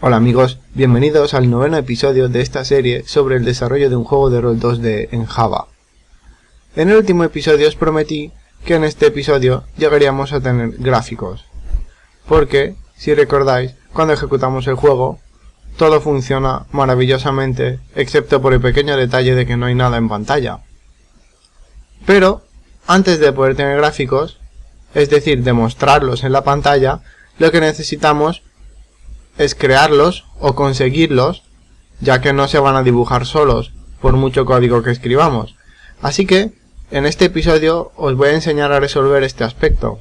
Hola amigos, bienvenidos al noveno episodio de esta serie sobre el desarrollo de un juego de rol 2D en Java. En el último episodio os prometí que en este episodio llegaríamos a tener gráficos, porque, si recordáis, cuando ejecutamos el juego, todo funciona maravillosamente, excepto por el pequeño detalle de que no hay nada en pantalla. Pero, antes de poder tener gráficos, es decir, demostrarlos en la pantalla, lo que necesitamos es crearlos o conseguirlos, ya que no se van a dibujar solos por mucho código que escribamos. Así que en este episodio os voy a enseñar a resolver este aspecto.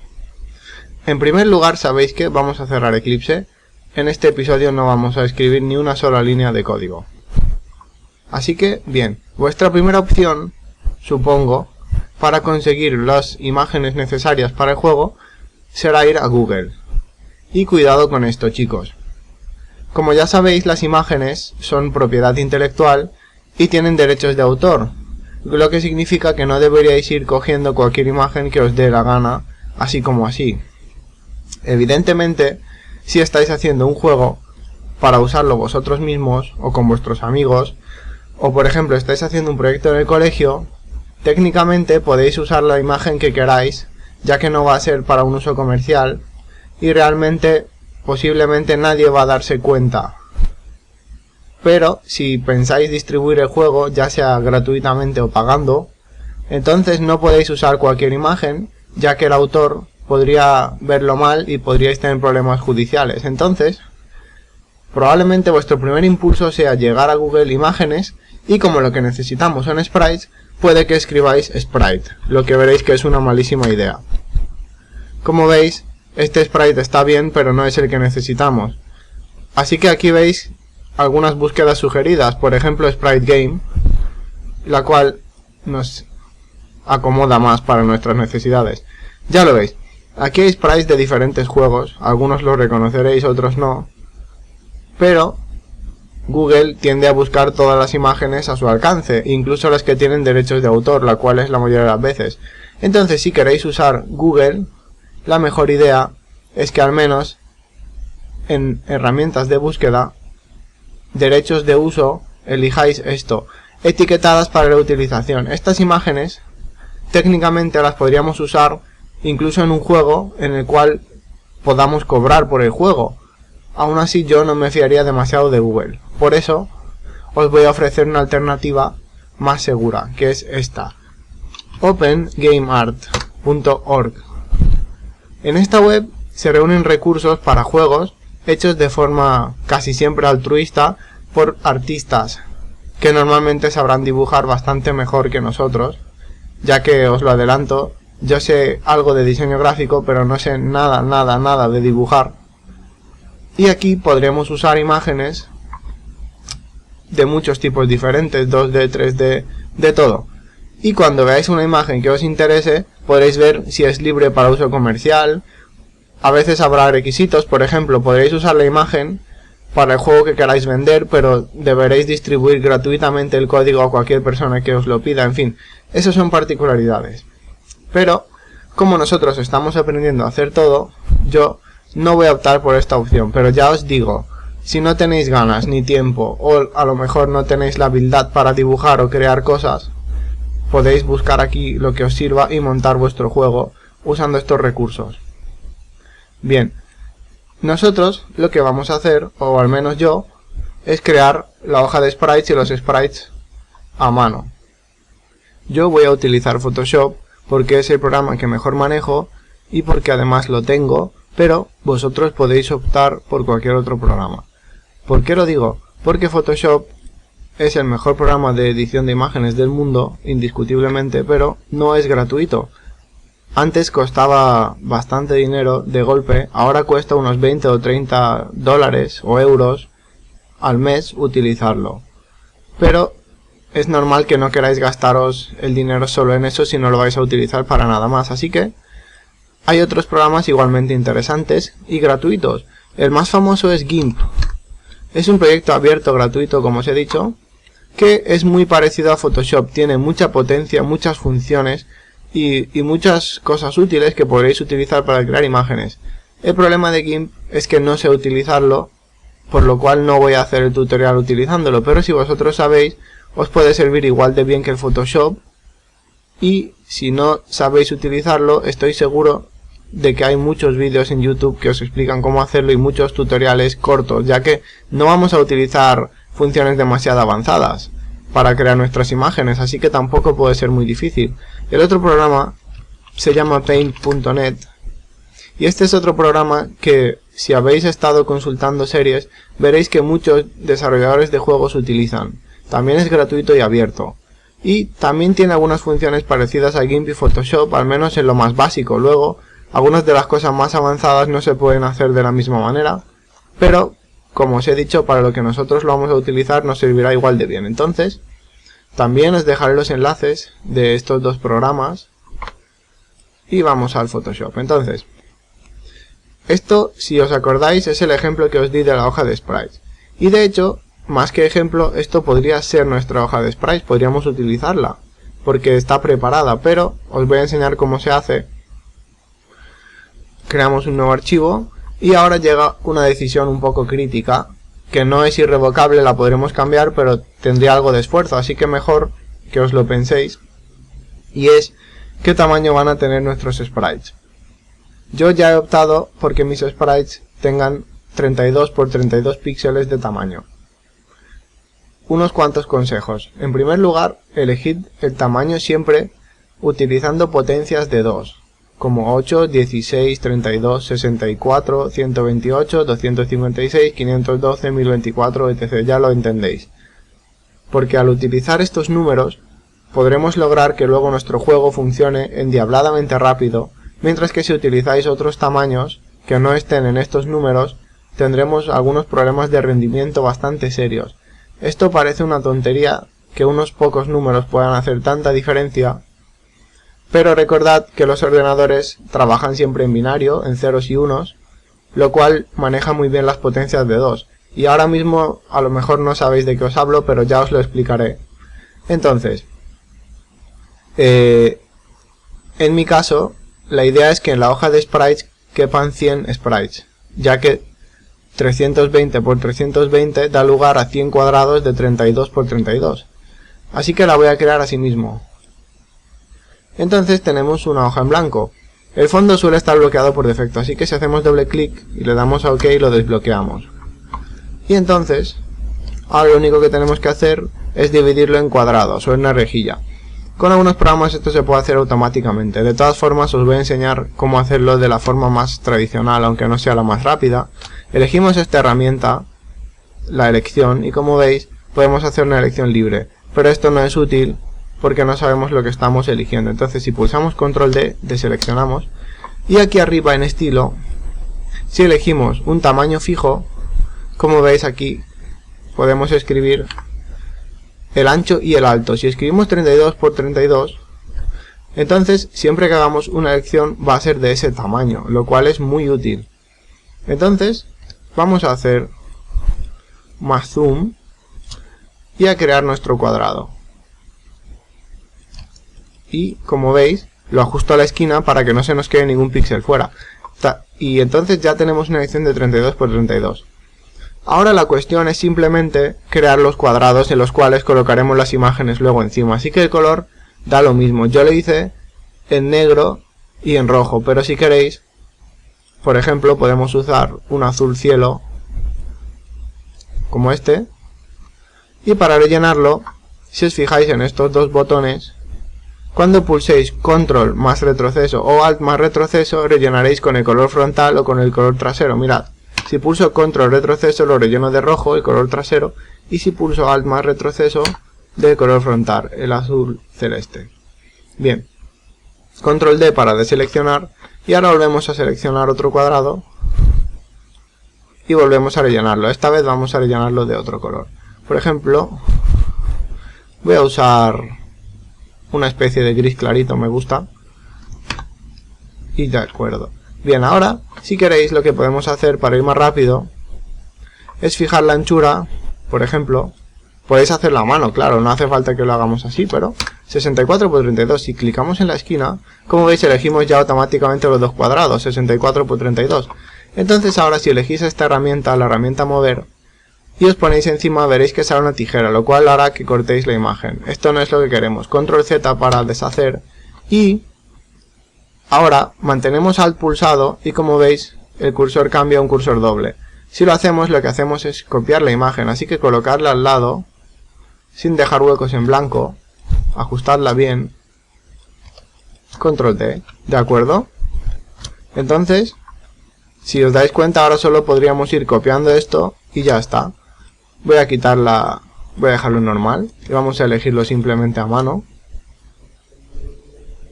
En primer lugar, sabéis que vamos a cerrar Eclipse. En este episodio no vamos a escribir ni una sola línea de código. Así que, bien, vuestra primera opción, supongo, para conseguir las imágenes necesarias para el juego, será ir a Google. Y cuidado con esto, chicos. Como ya sabéis, las imágenes son propiedad intelectual y tienen derechos de autor, lo que significa que no deberíais ir cogiendo cualquier imagen que os dé la gana, así como así. Evidentemente, si estáis haciendo un juego para usarlo vosotros mismos o con vuestros amigos, o por ejemplo estáis haciendo un proyecto en el colegio, técnicamente podéis usar la imagen que queráis, ya que no va a ser para un uso comercial y realmente posiblemente nadie va a darse cuenta. Pero si pensáis distribuir el juego, ya sea gratuitamente o pagando, entonces no podéis usar cualquier imagen, ya que el autor podría verlo mal y podríais tener problemas judiciales. Entonces, probablemente vuestro primer impulso sea llegar a Google Imágenes y como lo que necesitamos son sprites, puede que escribáis sprite, lo que veréis que es una malísima idea. Como veis, este sprite está bien, pero no es el que necesitamos. Así que aquí veis algunas búsquedas sugeridas, por ejemplo Sprite Game, la cual nos acomoda más para nuestras necesidades. Ya lo veis, aquí hay sprites de diferentes juegos, algunos los reconoceréis, otros no, pero Google tiende a buscar todas las imágenes a su alcance, incluso las que tienen derechos de autor, la cual es la mayoría de las veces. Entonces, si queréis usar Google, la mejor idea es que al menos en herramientas de búsqueda, derechos de uso, elijáis esto, etiquetadas para la utilización. Estas imágenes técnicamente las podríamos usar incluso en un juego en el cual podamos cobrar por el juego. Aún así yo no me fiaría demasiado de Google. Por eso os voy a ofrecer una alternativa más segura, que es esta, opengameart.org. En esta web se reúnen recursos para juegos hechos de forma casi siempre altruista por artistas que normalmente sabrán dibujar bastante mejor que nosotros, ya que os lo adelanto, yo sé algo de diseño gráfico pero no sé nada de dibujar. Y aquí podremos usar imágenes de muchos tipos diferentes, 2D, 3D, de todo. Y cuando veáis una imagen que os interese, podréis ver si es libre para uso comercial. A veces habrá requisitos, por ejemplo, podréis usar la imagen para el juego que queráis vender, pero deberéis distribuir gratuitamente el código a cualquier persona que os lo pida, en fin, esas son particularidades. Pero, como nosotros estamos aprendiendo a hacer todo, yo no voy a optar por esta opción, pero ya os digo, si no tenéis ganas ni tiempo, o a lo mejor no tenéis la habilidad para dibujar o crear cosas, podéis buscar aquí lo que os sirva y montar vuestro juego usando estos recursos. Bien, nosotros lo que vamos a hacer, o al menos yo, es crear la hoja de sprites y los sprites a mano. Yo voy a utilizar Photoshop porque es el programa que mejor manejo y porque además lo tengo, pero vosotros podéis optar por cualquier otro programa. ¿Por qué lo digo? Porque Photoshop es el mejor programa de edición de imágenes del mundo, indiscutiblemente, pero no es gratuito. Antes costaba bastante dinero de golpe, ahora cuesta unos 20 o 30 dólares o euros al mes utilizarlo. Pero es normal que no queráis gastaros el dinero solo en eso si no lo vais a utilizar para nada más, así que hay otros programas igualmente interesantes y gratuitos. El más famoso es GIMP. Es un proyecto abierto gratuito, como os he dicho, que es muy parecido a Photoshop, tiene mucha potencia, muchas funciones y muchas cosas útiles que podréis utilizar para crear imágenes. El problema de GIMP es que no sé utilizarlo por lo cual no voy a hacer el tutorial utilizándolo, pero si vosotros sabéis, os puede servir igual de bien que el Photoshop, y si no sabéis utilizarlo, estoy seguro de que hay muchos vídeos en YouTube que os explican cómo hacerlo y muchos tutoriales cortos, ya que no vamos a utilizar funciones demasiado avanzadas para crear nuestras imágenes, así que tampoco puede ser muy difícil. El otro programa se llama Paint.net, y este es otro programa que, si habéis estado consultando series, veréis que muchos desarrolladores de juegos utilizan. También es gratuito y abierto. Y también tiene algunas funciones parecidas a GIMP y Photoshop, al menos en lo más básico. Luego, algunas de las cosas más avanzadas no se pueden hacer de la misma manera, pero, como os he dicho, para lo que nosotros lo vamos a utilizar nos servirá igual de bien. Entonces, también os dejaré los enlaces de estos dos programas y vamos al Photoshop. Entonces, esto, si os acordáis, es el ejemplo que os di de la hoja de sprites. Y de hecho, más que ejemplo, esto podría ser nuestra hoja de sprites, podríamos utilizarla, porque está preparada, pero os voy a enseñar cómo se hace. Creamos un nuevo archivo, y ahora llega una decisión un poco crítica, que no es irrevocable, la podremos cambiar, pero tendría algo de esfuerzo, así que mejor que os lo penséis, y es qué tamaño van a tener nuestros sprites. Yo ya he optado porque mis sprites tengan 32 por 32 píxeles de tamaño. Unos cuantos consejos. En primer lugar, elegid el tamaño siempre utilizando potencias de 2, como 8, 16, 32, 64, 128, 256, 512, 1024, etc. Ya lo entendéis. Porque al utilizar estos números, podremos lograr que luego nuestro juego funcione endiabladamente rápido, mientras que si utilizáis otros tamaños que no estén en estos números, tendremos algunos problemas de rendimiento bastante serios. Esto parece una tontería, que unos pocos números puedan hacer tanta diferencia, pero recordad que los ordenadores trabajan siempre en binario, en ceros y unos, lo cual maneja muy bien las potencias de 2. Y ahora mismo a lo mejor no sabéis de qué os hablo, pero ya os lo explicaré. Entonces, en mi caso, la idea es que en la hoja de sprites quepan 100 sprites, ya que 320 por 320 da lugar a 100 cuadrados de 32 por 32. Así que la voy a crear así mismo. Entonces tenemos una hoja en blanco. El fondo suele estar bloqueado por defecto, así que si hacemos doble clic y le damos a OK, lo desbloqueamos. Y entonces, ahora lo único que tenemos que hacer es dividirlo en cuadrados o en una rejilla. Con algunos programas esto se puede hacer automáticamente. De todas formas os voy a enseñar cómo hacerlo de la forma más tradicional, aunque no sea la más rápida. Elegimos esta herramienta, la elección, y como veis podemos hacer una elección libre. Pero esto no es útil porque no sabemos lo que estamos eligiendo. Entonces si pulsamos control D, deseleccionamos. Y aquí arriba en estilo, si elegimos un tamaño fijo, como veis aquí, podemos escribir el ancho y el alto. Si escribimos 32 por 32, entonces siempre que hagamos una elección va a ser de ese tamaño, lo cual es muy útil. Entonces vamos a hacer más zoom y a crear nuestro cuadrado. Y como veis, lo ajusto a la esquina para que no se nos quede ningún píxel fuera. Y entonces ya tenemos una elección de 32 por 32. Ahora la cuestión es simplemente crear los cuadrados en los cuales colocaremos las imágenes luego encima. Así que el color da lo mismo. Yo lo hice en negro y en rojo, pero si queréis, por ejemplo, podemos usar un azul cielo como este. Y para rellenarlo, si os fijáis en estos dos botones, cuando pulséis control más retroceso o alt más retroceso, rellenaréis con el color frontal o con el color trasero. Mirad. Si pulso control retroceso lo relleno de rojo, el color trasero, y si pulso alt más retroceso, del color frontal, el azul celeste. Bien, control D para deseleccionar, y ahora volvemos a seleccionar otro cuadrado, y volvemos a rellenarlo. Esta vez vamos a rellenarlo de otro color. Por ejemplo, voy a usar una especie de gris clarito, me gusta, y de acuerdo. Bien, ahora, si queréis, lo que podemos hacer para ir más rápido es fijar la anchura, por ejemplo. Podéis hacerlo a mano, claro, no hace falta que lo hagamos así, pero 64 por 32, si clicamos en la esquina, como veis elegimos ya automáticamente los dos cuadrados, 64 por 32. Entonces ahora si elegís esta herramienta, la herramienta mover, y os ponéis encima, veréis que sale una tijera, lo cual hará que cortéis la imagen. Esto no es lo que queremos. Control Z para deshacer, y ahora mantenemos Alt pulsado y como veis el cursor cambia a un cursor doble. Si lo hacemos, lo que hacemos es copiar la imagen, así que colocarla al lado sin dejar huecos en blanco, ajustarla bien, Control T, ¿de acuerdo? Entonces, si os dais cuenta, ahora solo podríamos ir copiando esto y ya está. Voy a quitarla, voy a dejarlo normal y vamos a elegirlo simplemente a mano.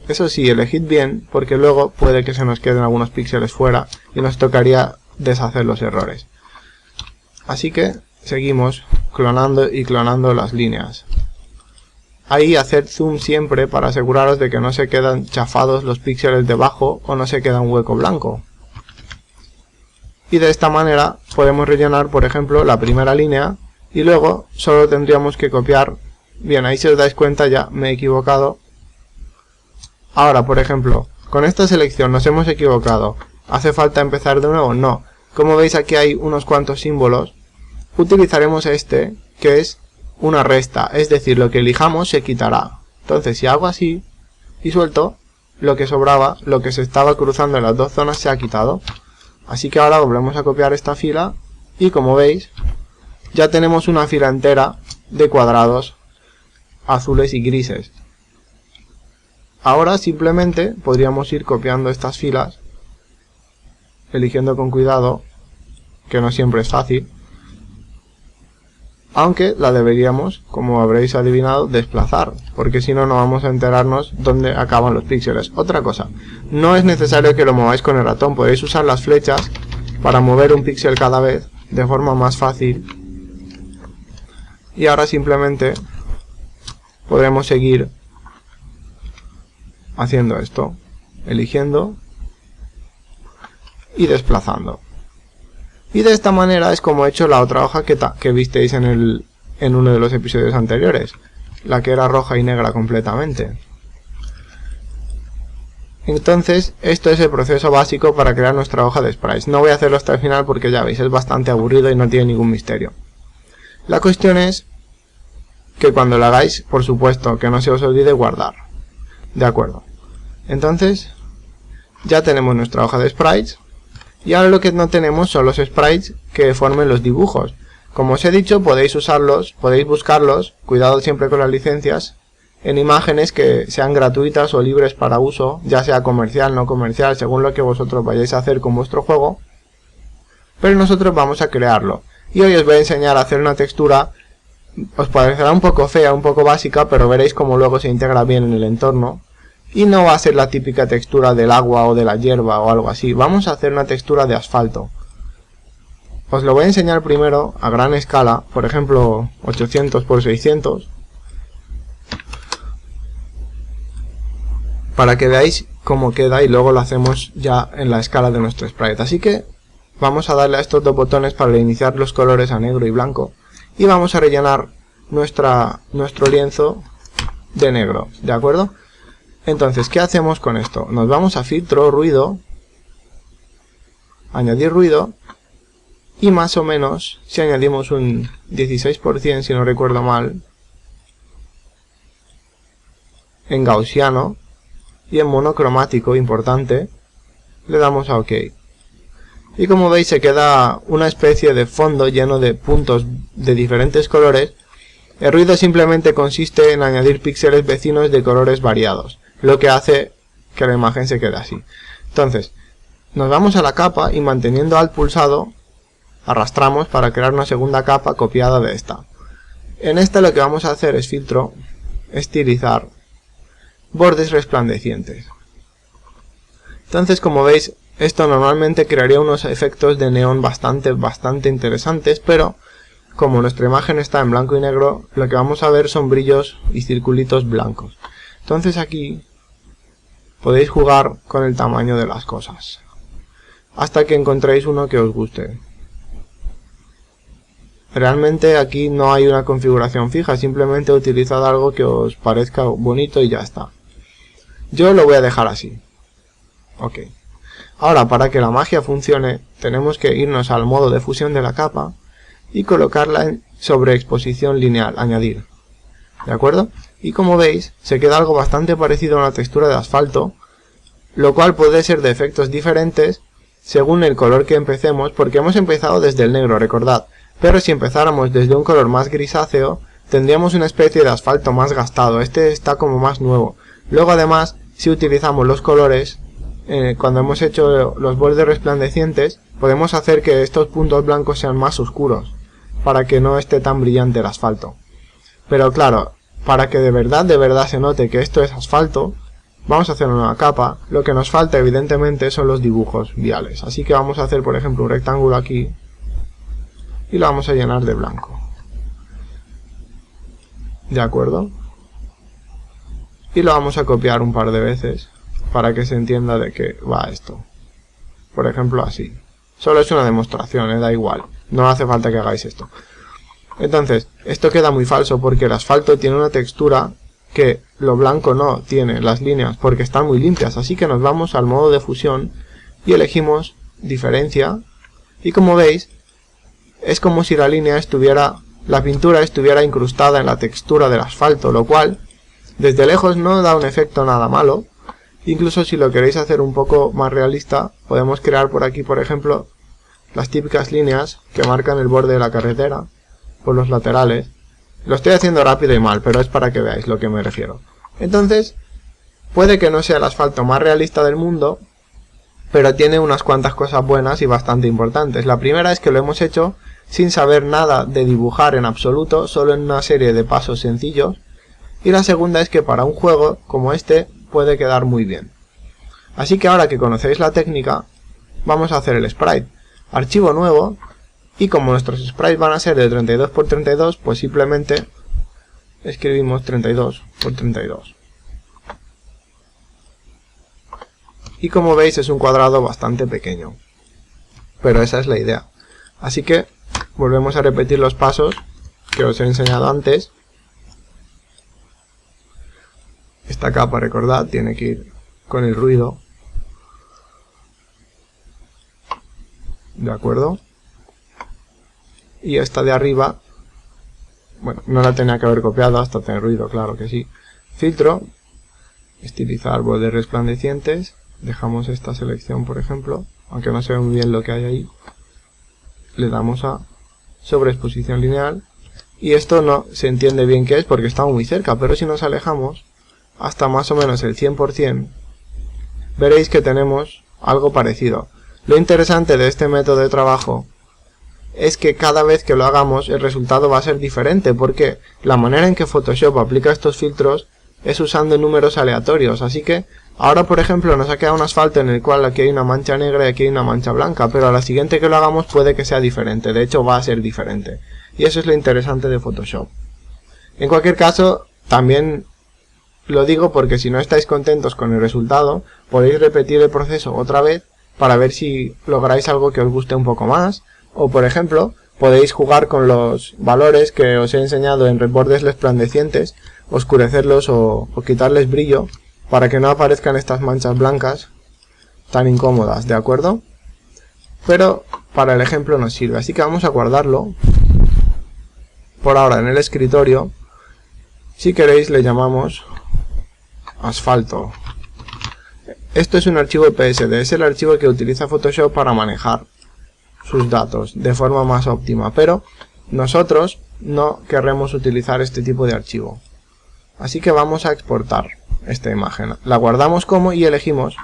Eso sí, elegid bien, porque luego puede que se nos queden algunos píxeles fuera y nos tocaría deshacer los errores. Así que seguimos clonando y clonando las líneas. Ahí haced zoom siempre para aseguraros de que no se quedan chafados los píxeles debajo o no se queda un hueco blanco. Y de esta manera podemos rellenar, por ejemplo, la primera línea y luego solo tendríamos que copiar. Bien, ahí si os dais cuenta ya me he equivocado. Ahora, por ejemplo, con esta selección nos hemos equivocado. ¿Hace falta empezar de nuevo? No. Como veis, aquí hay unos cuantos símbolos. Utilizaremos este, que es una resta, es decir, lo que elijamos se quitará. Entonces, si hago así y suelto, lo que sobraba, lo que se estaba cruzando en las dos zonas se ha quitado. Así que ahora volvemos a copiar esta fila y como veis, ya tenemos una fila entera de cuadrados azules y grises. Ahora simplemente podríamos ir copiando estas filas, eligiendo con cuidado, que no siempre es fácil, aunque la deberíamos, como habréis adivinado, desplazar, porque si no, no vamos a enterarnos dónde acaban los píxeles. Otra cosa, no es necesario que lo mováis con el ratón, podéis usar las flechas para mover un píxel cada vez de forma más fácil. Y ahora simplemente podremos seguir haciendo esto, eligiendo y desplazando. Y de esta manera es como he hecho la otra hoja que visteis en uno de los episodios anteriores, la que era roja y negra completamente. Entonces, esto es el proceso básico para crear nuestra hoja de sprites. No voy a hacerlo hasta el final porque ya veis, es bastante aburrido y no tiene ningún misterio. La cuestión es que cuando lo hagáis, por supuesto, que no se os olvide guardar. De acuerdo. Entonces, ya tenemos nuestra hoja de sprites. Y ahora lo que no tenemos son los sprites que formen los dibujos. Como os he dicho, podéis usarlos, podéis buscarlos, cuidado siempre con las licencias, en imágenes que sean gratuitas o libres para uso, ya sea comercial, no comercial, según lo que vosotros vayáis a hacer con vuestro juego. Pero nosotros vamos a crearlo. Y hoy os voy a enseñar a hacer una textura, os parecerá un poco fea, un poco básica, pero veréis cómo luego se integra bien en el entorno. Y no va a ser la típica textura del agua o de la hierba o algo así. Vamos a hacer una textura de asfalto. Os lo voy a enseñar primero a gran escala, por ejemplo 800 x 600. Para que veáis cómo queda y luego lo hacemos ya en la escala de nuestro sprite. Así que vamos a darle a estos dos botones para iniciar los colores a negro y blanco. Y vamos a rellenar nuestro lienzo de negro, ¿de acuerdo? Entonces, ¿qué hacemos con esto? Nos vamos a filtro, ruido, añadir ruido, y más o menos, si añadimos un 16%, si no recuerdo mal, en gaussiano, y en monocromático, importante, le damos a OK. Y como veis se queda una especie de fondo lleno de puntos de diferentes colores. El ruido simplemente consiste en añadir píxeles vecinos de colores variados, lo que hace que la imagen se quede así. Entonces, nos vamos a la capa y manteniendo Alt pulsado, arrastramos para crear una segunda capa copiada de esta. En esta lo que vamos a hacer es filtro, estilizar, bordes resplandecientes. Entonces, como veis, esto normalmente crearía unos efectos de neón bastante interesantes, pero como nuestra imagen está en blanco y negro, lo que vamos a ver son brillos y circulitos blancos. Entonces aquí podéis jugar con el tamaño de las cosas, hasta que encontréis uno que os guste. Realmente aquí no hay una configuración fija, simplemente utilizad algo que os parezca bonito y ya está. Yo lo voy a dejar así. Ok. Ahora, para que la magia funcione, tenemos que irnos al modo de fusión de la capa y colocarla en sobreexposición lineal, añadir. ¿De acuerdo? Y como veis, se queda algo bastante parecido a una textura de asfalto, lo cual puede ser de efectos diferentes según el color que empecemos, porque hemos empezado desde el negro, recordad, pero si empezáramos desde un color más grisáceo, tendríamos una especie de asfalto más gastado, este está como más nuevo. Luego además, si utilizamos los colores, cuando hemos hecho los bordes resplandecientes, podemos hacer que estos puntos blancos sean más oscuros, para que no esté tan brillante el asfalto. Pero claro, para que de verdad se note que esto es asfalto, vamos a hacer una nueva capa. Lo que nos falta evidentemente son los dibujos viales, así que vamos a hacer por ejemplo un rectángulo aquí y lo vamos a llenar de blanco. ¿De acuerdo? Y lo vamos a copiar un par de veces para que se entienda de qué va esto. Por ejemplo así. Solo es una demostración, da igual. No hace falta que hagáis esto. Entonces, esto queda muy falso porque el asfalto tiene una textura que lo blanco no tiene, las líneas, porque están muy limpias. Así que nos vamos al modo de fusión y elegimos diferencia. Y como veis, es como si la pintura estuviera incrustada en la textura del asfalto, lo cual, desde lejos no da un efecto nada malo. Incluso si lo queréis hacer un poco más realista, podemos crear por aquí, por ejemplo, las típicas líneas que marcan el borde de la carretera por los laterales. Lo estoy haciendo rápido y mal, pero es para que veáis lo que me refiero. Entonces, puede que no sea el asfalto más realista del mundo, pero tiene unas cuantas cosas buenas y bastante importantes. La primera es que lo hemos hecho sin saber nada de dibujar en absoluto, solo en una serie de pasos sencillos. Y la segunda es que para un juego como este puede quedar muy bien. Así que ahora que conocéis la técnica, vamos a hacer el sprite. Archivo nuevo, y como nuestros sprites van a ser de 32 por 32, pues simplemente escribimos 32 por 32. Y como veis es un cuadrado bastante pequeño, pero esa es la idea. Así que volvemos a repetir los pasos que os he enseñado antes. Esta capa, recordad, tiene que ir con el ruido. ¿De acuerdo? Y esta de arriba, bueno, no la tenía que haber copiado hasta tener ruido, claro que sí. Filtro, estilizar bordes resplandecientes. Dejamos esta selección, por ejemplo, aunque no se ve muy bien lo que hay ahí. Le damos a sobreexposición lineal. Y esto no se entiende bien qué es porque estamos muy cerca, pero si nos alejamos hasta más o menos el 100%, veréis que tenemos algo parecido. Lo interesante de este método de trabajo es que cada vez que lo hagamos el resultado va a ser diferente, porque la manera en que Photoshop aplica estos filtros es usando números aleatorios. Así que ahora, por ejemplo, nos ha quedado un asfalto en el cual aquí hay una mancha negra y aquí hay una mancha blanca, pero a la siguiente que lo hagamos puede que sea diferente, de hecho va a ser diferente. Y eso es lo interesante de Photoshop. En cualquier caso, también lo digo porque si no estáis contentos con el resultado, podéis repetir el proceso otra vez para ver si lográis algo que os guste un poco más. O por ejemplo, podéis jugar con los valores que os he enseñado en bordes resplandecientes, oscurecerlos o quitarles brillo para que no aparezcan estas manchas blancas tan incómodas, ¿de acuerdo? Pero para el ejemplo nos sirve, así que vamos a guardarlo por ahora en el escritorio. Si queréis le llamamos asfalto. Esto es un archivo PSD, es el archivo que utiliza Photoshop para manejar sus datos de forma más óptima, pero nosotros no querremos utilizar este tipo de archivo. Así que vamos a exportar esta imagen. La guardamos como y elegimos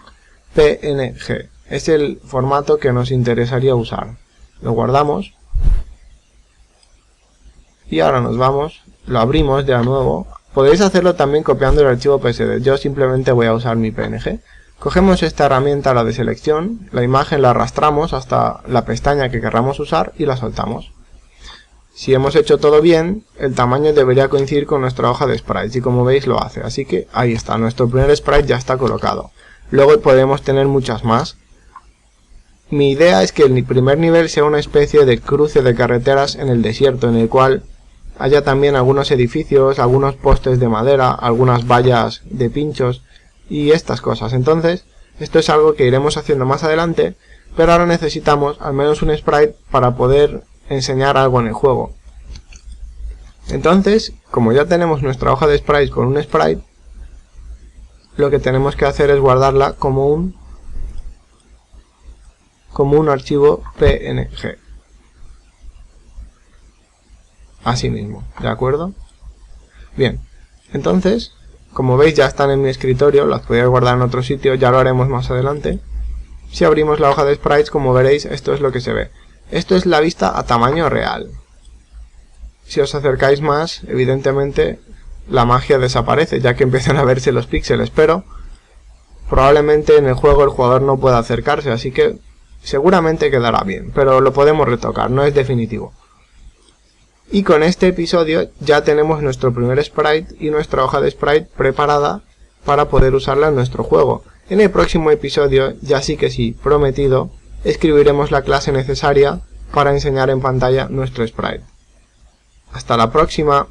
PNG. Es el formato que nos interesaría usar. Lo guardamos. Y ahora nos vamos, lo abrimos de nuevo. Podéis hacerlo también copiando el archivo PSD. Yo simplemente voy a usar mi PNG. Cogemos esta herramienta, la de selección, la imagen la arrastramos hasta la pestaña que querramos usar y la soltamos. Si hemos hecho todo bien, el tamaño debería coincidir con nuestra hoja de sprites y como veis lo hace. Así que ahí está, nuestro primer sprite ya está colocado. Luego podemos tener muchas más. Mi idea es que el primer nivel sea una especie de cruce de carreteras en el desierto, en el cual haya también algunos edificios, algunos postes de madera, algunas vallas de pinchos y estas cosas. Entonces, esto es algo que iremos haciendo más adelante, pero ahora necesitamos al menos un sprite para poder enseñar algo en el juego. Entonces, como ya tenemos nuestra hoja de sprites con un sprite, lo que tenemos que hacer es guardarla como un archivo PNG. Así mismo, ¿de acuerdo? Bien, entonces, como veis ya están en mi escritorio, las podéis guardar en otro sitio, ya lo haremos más adelante. Si abrimos la hoja de sprites, como veréis, esto es lo que se ve. Esto es la vista a tamaño real. Si os acercáis más, evidentemente la magia desaparece, ya que empiezan a verse los píxeles, pero probablemente en el juego el jugador no pueda acercarse, así que seguramente quedará bien, pero lo podemos retocar, no es definitivo. Y con este episodio ya tenemos nuestro primer sprite y nuestra hoja de sprite preparada para poder usarla en nuestro juego. En el próximo episodio, ya sí que sí, prometido, escribiremos la clase necesaria para enseñar en pantalla nuestro sprite. Hasta la próxima.